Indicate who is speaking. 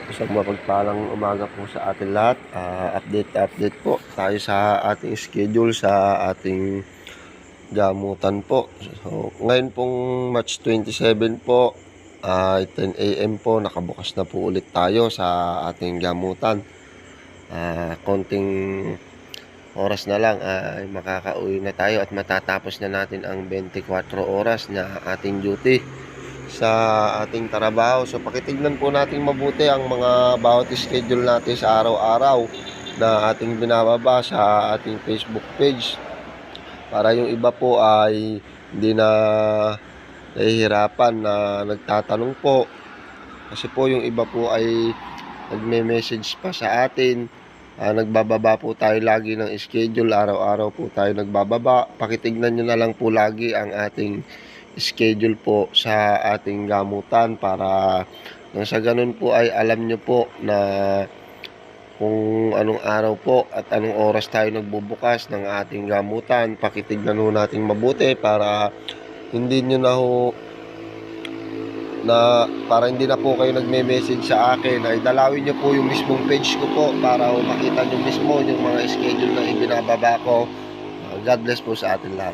Speaker 1: Isang mapagpalang umaga po sa atin lahat. Update po tayo sa ating schedule sa ating gamutan po. So, ngayon pong March 27 po, 10 AM po, nakabukas na po ulit tayo sa ating gamutan. Konting oras na lang ay makakauwi na tayo at matatapos na natin ang 24 oras na ating duty sa ating trabaho. So pakitignan po natin mabuti ang mga bawat schedule natin sa araw-araw na ating binababa sa ating Facebook page, para yung iba po ay hindi na nahihirapan na nagtatanong po, kasi po yung iba po ay nagme-message pa sa atin. Nagbababa po tayo lagi ng schedule, araw-araw po tayo nagbababa. Pakitignan nyo na lang po lagi ang ating schedule po sa ating gamutan, para nang sa ganun po ay alam nyo po na kung anong araw po at anong oras tayo nagbubukas ng ating gamutan. Pakitignan ho natin mabuti para hindi nyo na ho para hindi na po kayo nagme-message sa akin, ay dalawin nyo po yung mismong page ko po para makita nyo mismo yung mga schedule na ibinababa ko. God bless po sa atin lahat.